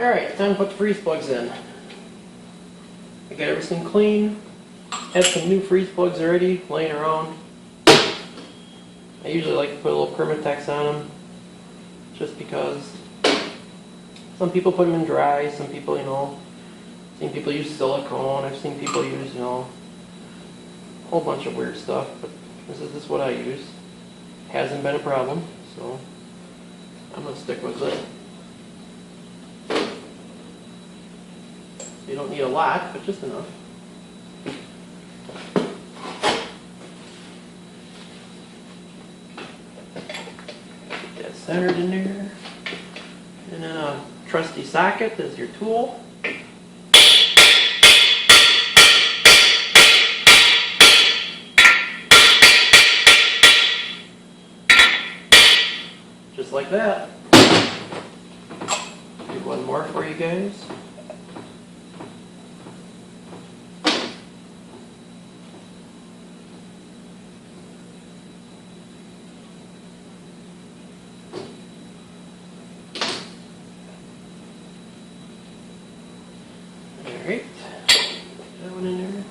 Alright, time to put the freeze plugs in. I got everything clean. Had some new freeze plugs already laying around. I usually like to put a little Permatex on them, just because some people put them in dry, some people, I've seen people use silicone, I've seen people use, a whole bunch of weird stuff, but this is what I use. Hasn't been a problem, so I'm going to stick with it. You don't need a lot, but just enough. Get that centered in there. And then a trusty socket is your tool. Just like that. Do one more for you guys. Alright, that one in there.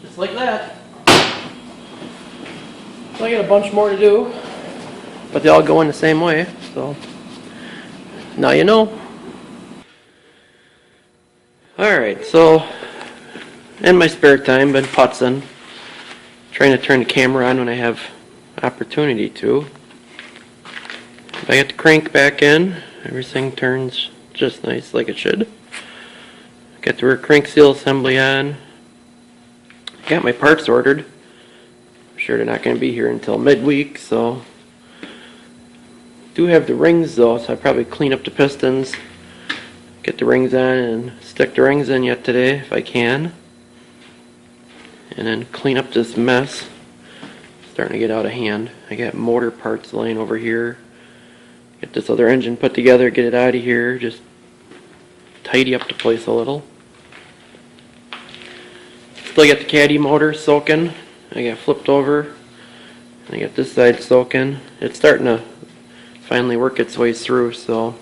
Just like that. So I got a bunch more to do, but they all go in the same way, so now you know. Alright, so in my spare time, been putzing, trying to turn the camera on when I have opportunity to. If I get the crank back in, everything turns just nice like it should. Got the rear crank seal assembly on. Got my parts ordered. I'm sure they're not going to be here until midweek, so do have the rings though, so I probably clean up the pistons, get the rings on and stick the rings in yet today if I can, and then clean up this mess. It's starting to get out of hand. I got motor parts laying over here. Get this other engine put together, get it out of here, just tidy up the place a little. Still got the caddy motor soaking. I got flipped over. I got this side soaking. It's starting to finally work its way through, so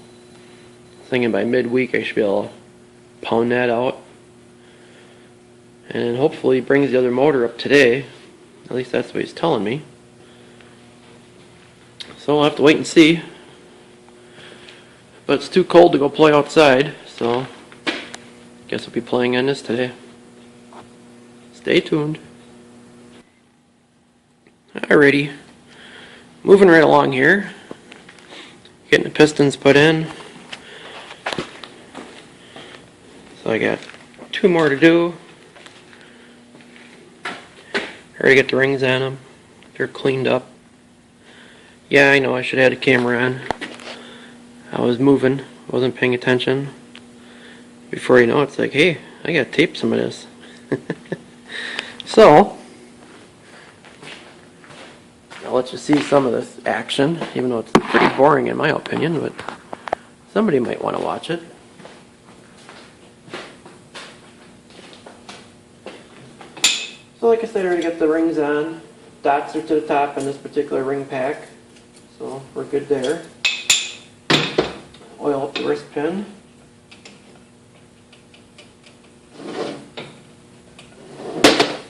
thinking by midweek I should be able to pound that out, and hopefully brings the other motor up today. At least that's what he's telling me, so we'll have to wait and see. But it's too cold to go play outside, so guess we'll be playing on this today. Stay tuned. Alrighty, moving right along here, getting the pistons put in. So I got two more to do. I already got the rings on them. They're cleaned up. Yeah, I know I should have had a camera on. I was moving, wasn't paying attention. Before you know it, it's like, hey, I gotta tape some of this. So, I'll let you see some of this action, even though it's pretty boring in my opinion, but somebody might want to watch it. So like I said, I already got the rings on. Dots are to the top on this particular ring pack, so we're good there. Oil up the wrist pin.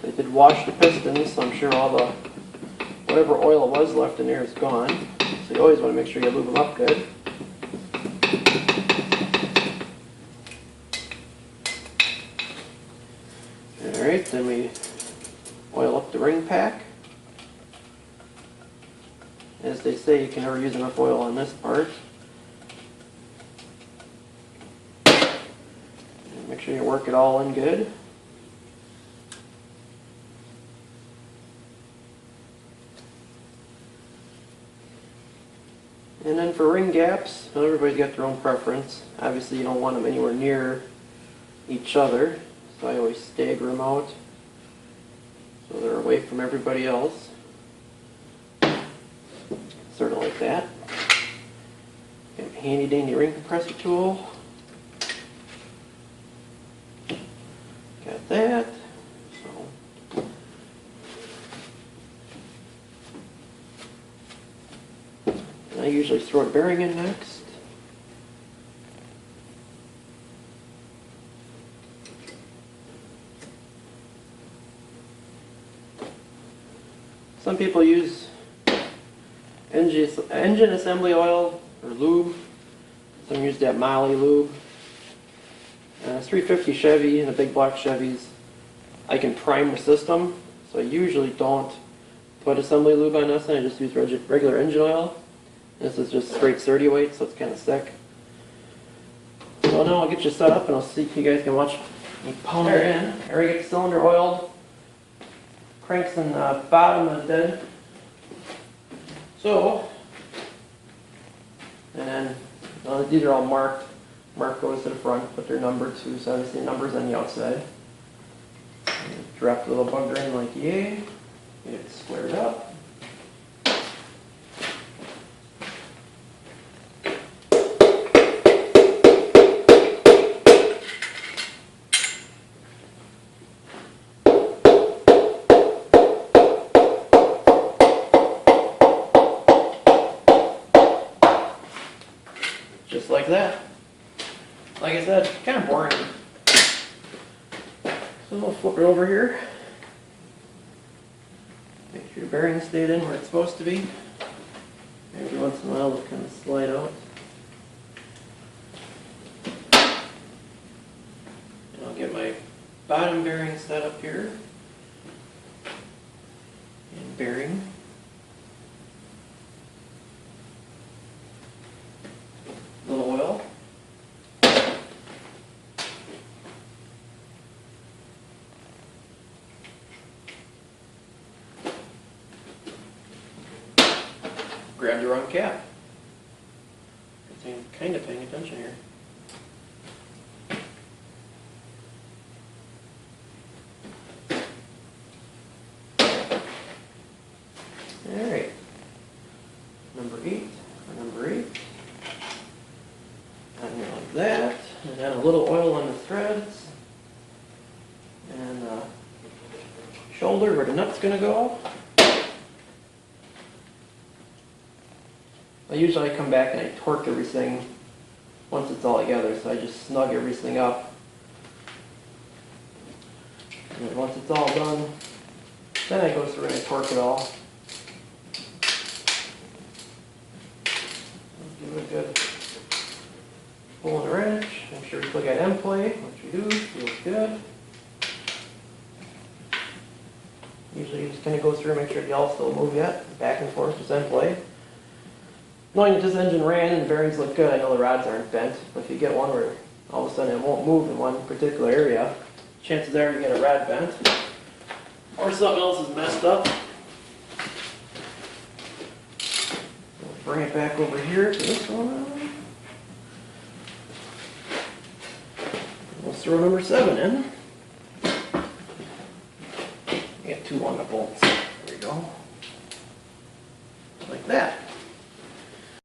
They did wash the pistons, so I'm sure all the whatever oil was left in there is gone. So you always want to make sure you lube them up good. Alright, then we oil up the ring pack. As they say, you can never use enough oil on this part. And make sure you work it all in good. And then for ring gaps, well, everybody's got their own preference. Obviously you don't want them anywhere near each other, so I always stagger them out so they're away from everybody else. Sort of like that. Got a handy dandy ring compressor tool. usually throw the bearing in next. Some people use engine assembly oil or lube. Some use that Molly lube. 350 Chevy and the big black Chevys, I can prime the system, so I usually don't put assembly lube on this, and I just use regular engine oil. This is just straight 30 weight, so it's kind of thick. So now I'll get you set up and I'll see if you guys can watch me pound her in. I already get the cylinder oiled. Cranks in the bottom of the dead. So, and then these are all marked. Mark goes to the front, put their number too, so obviously numbers on the outside. Drop the little bugger in like yay. Get it squared up. Just like that. Like I said, kind of boring. So we'll flip it over here. Make sure your bearings stayed in where it's supposed to be. Every once in a while, they'll kind of slide out. And I'll get my bottom bearing set up here. And bearing. A little oil. Grab the wrong cap. I'm kind of paying attention here. Alright. Number 8, or number 8. On here like that. And then a little oil on the threads. And shoulder where the nut's going to go. Usually I come back and I torque everything once it's all together, so I just snug everything up. And then once it's all done, then I go through and I torque it all. Give it a good pull and wrench. Make sure we still got end play, which we do, feels good. Usually you just kind of go through and make sure the all still move yet, back and forth, just end play. Knowing that this engine ran and the bearings look good, I know the rods aren't bent, but if you get one where all of a sudden it won't move in one particular area, chances are you get a rod bent, or something else is messed up. We'll bring it back over here to this one. Let's throw number 7 in. I got 2 on the bolts.